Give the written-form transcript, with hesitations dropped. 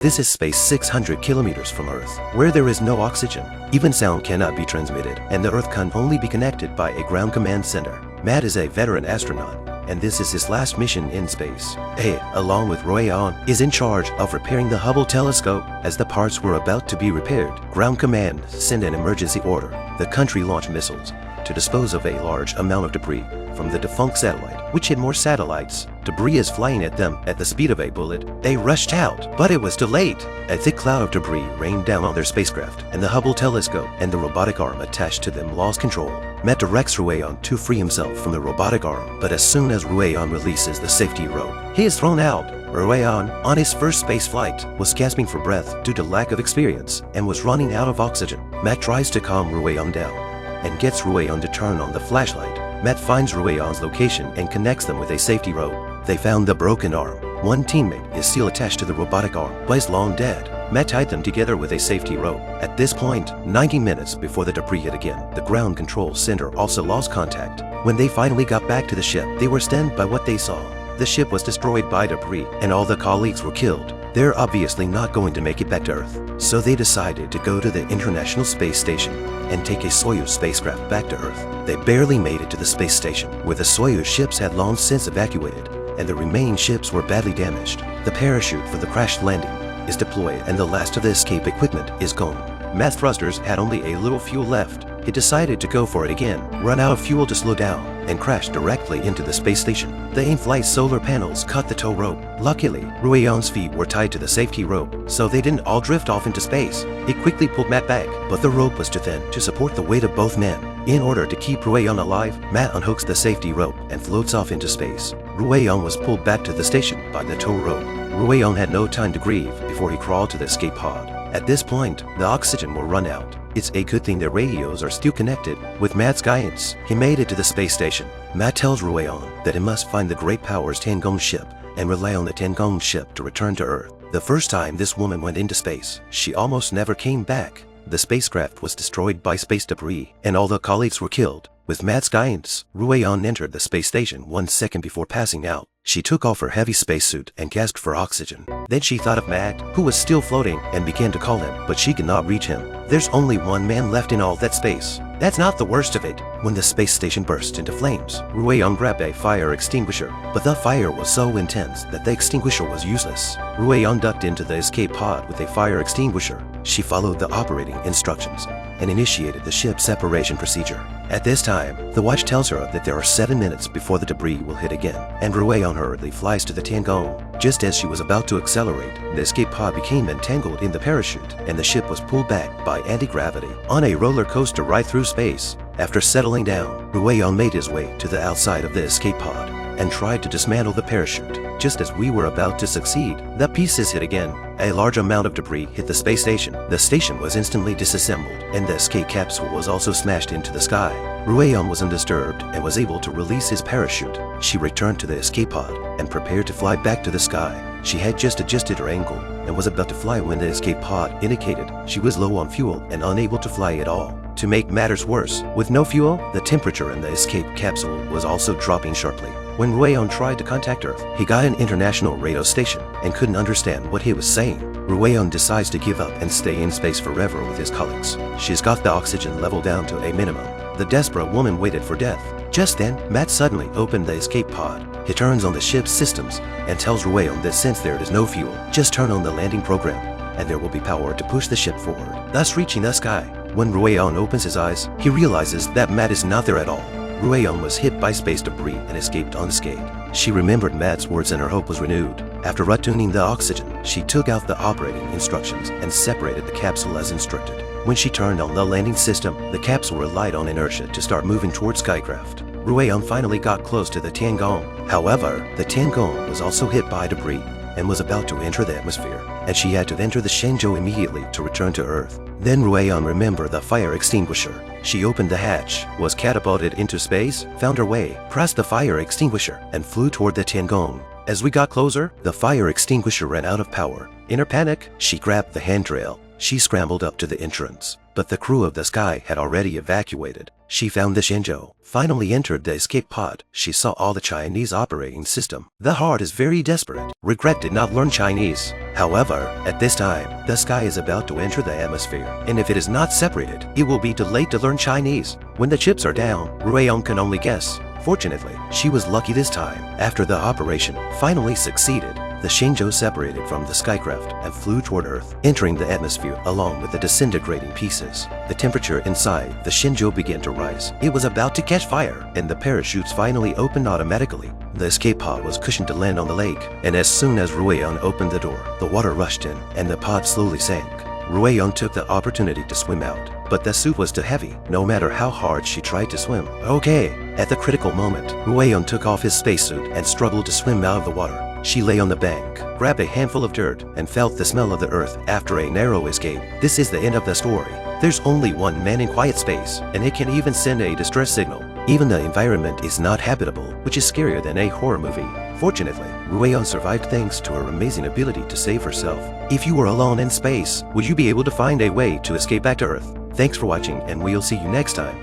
This is space 600 kilometers from Earth, where there is no oxygen. Even sound cannot be transmitted, and the Earth can only be connected by a ground command center. Matt is a veteran astronaut, and this is his last mission in space. Along with Roy-on, is in charge of repairing the Hubble telescope. As the parts were about to be repaired, Ground Command sent an emergency order. The country launched missiles to dispose of a large amount of debris from the defunct satellite, which hit more satellites. Debris is flying at them at the speed of a bullet. They rushed out, but it was too late. A thick cloud of debris rained down on their spacecraft, and the Hubble telescope and the robotic arm attached to them lost control. Matt directs Roy-on to free himself from the robotic arm, but as soon as Roy-on releases the safety rope, he is thrown out. Roy-on, on his first space flight, was gasping for breath due to lack of experience and was running out of oxygen. Matt tries to calm Roy-on down and gets Roy-on to turn on the flashlight. Matt finds Roy-on's location and connects them with a safety rope. They found the broken arm. One teammate is still attached to the robotic arm, but is long dead. Matt tied them together with a safety rope. At this point, 90 minutes before the debris hit again, the ground control center also lost contact. When they finally got back to the ship, they were stunned by what they saw. The ship was destroyed by debris, and all the colleagues were killed. They're obviously not going to make it back to Earth, so they decided to go to the International Space Station and take a Soyuz spacecraft back to Earth. They barely made it to the space station, where the Soyuz ships had long since evacuated, and the remaining ships were badly damaged. The parachute for the crash landing is deployed, and the last of the escape equipment is gone. Matt's thrusters had only a little fuel left. He decided to go for it again, run out of fuel to slow down, and crashed directly into the space station. The in-flight solar panels cut the tow rope. Luckily, Roy-on's feet were tied to the safety rope, so they didn't all drift off into space. He quickly pulled Matt back, but the rope was too thin to support the weight of both men. In order to keep Roy-on alive, Matt unhooks the safety rope and floats off into space. Roy-on was pulled back to the station by the tow rope. Roy-on had no time to grieve before he crawled to the escape pod. At this point, the oxygen will run out. It's a good thing their radios are still connected. With Matt's guidance, he made it to the space station. Matt tells Roy-on that he must find the Great Powers Tiangong ship and rely on the Tiangong ship to return to Earth. The first time this woman went into space, she almost never came back. The spacecraft was destroyed by space debris, and all the colleagues were killed. With Matt's guidance, Roy-on entered the space station 1 second before passing out. She took off her heavy spacesuit and gasped for oxygen. Then she thought of Matt, who was still floating, and began to call him, but she could not reach him. There's only one man left in all that space. That's not the worst of it. When the space station burst into flames, Roy-on grabbed a fire extinguisher, but the fire was so intense that the extinguisher was useless. Roy-on ducked into the escape pod with a fire extinguisher. She followed the operating instructions and initiated the ship separation procedure. At this time, the watch tells her that there are 7 minutes before the debris will hit again, and Roy-on hurriedly flies to the Tiangong. Just as she was about to accelerate, the escape pod became entangled in the parachute, and the ship was pulled back by anti-gravity on a roller coaster ride through space. After settling down, Roy-on made his way to the outside of the escape pod and tried to dismantle the parachute. Just as we were about to succeed, the pieces hit again. A large amount of debris hit the space station. The station was instantly disassembled, and the escape capsule was also smashed into the sky. Roy-on was undisturbed and was able to release his parachute. She returned to the escape pod and prepared to fly back to the sky. She had just adjusted her angle and was about to fly when the escape pod indicated she was low on fuel and unable to fly at all. To make matters worse, with no fuel, the temperature in the escape capsule was also dropping sharply. When Roy-on tried to contact Earth, he got an international radio station and couldn't understand what he was saying. Roy-on decides to give up and stay in space forever with his colleagues. She's got the oxygen level down to a minimum. The desperate woman waited for death. Just then, Matt suddenly opened the escape pod. He turns on the ship's systems and tells Roy-on that since there is no fuel, just turn on the landing program and there will be power to push the ship forward, thus reaching the sky. When Roy-on opens his eyes, he realizes that Matt is not there at all. Roy-on was hit by space debris and escaped unscathed. She remembered Matt's words and her hope was renewed. After retuning the oxygen, she took out the operating instructions and separated the capsule as instructed. When she turned on the landing system, the capsule relied on inertia to start moving towards Skycraft. Roy-on finally got close to the Tiangong. However, the Tiangong was also hit by debris and was about to enter the atmosphere, and she had to enter the Shenzhou immediately to return to Earth. Then Roy-on remembered the fire extinguisher. She opened the hatch, was catapulted into space, found her way, pressed the fire extinguisher, and flew toward the Tiangong. As we got closer, the fire extinguisher ran out of power. In her panic, she grabbed the handrail. She scrambled up to the entrance, but the crew of the Sky had already evacuated. She found the Shenzhou, finally entered the escape pod. She saw all the Chinese operating system. The heart is very desperate. Regret did not learn Chinese. However, at this time, the sky is about to enter the atmosphere, and if it is not separated, it will be too late to learn Chinese. When the chips are down, Rueyong can only guess. Fortunately, she was lucky this time. After the operation finally succeeded, the Shenzhou separated from the skycraft and flew toward Earth, entering the atmosphere along with the disintegrating pieces. The temperature inside the Shenzhou began to rise. It was about to catch fire, and the parachutes finally opened automatically. The escape pod was cushioned to land on the lake, and as soon as Rueyong opened the door, the water rushed in, and the pod slowly sank. Rueyong took the opportunity to swim out, but the suit was too heavy, no matter how hard she tried to swim. Okay, at the critical moment, Rueyong took off his spacesuit and struggled to swim out of the water. She lay on the bank, grabbed a handful of dirt, and felt the smell of the earth after a narrow escape. This is the end of the story. There's only one man in quiet space, and it can even send a distress signal. Even the environment is not habitable, which is scarier than a horror movie. Fortunately, Rueyong survived thanks to her amazing ability to save herself. If you were alone in space, would you be able to find a way to escape back to Earth? Thanks for watching, and we'll see you next time.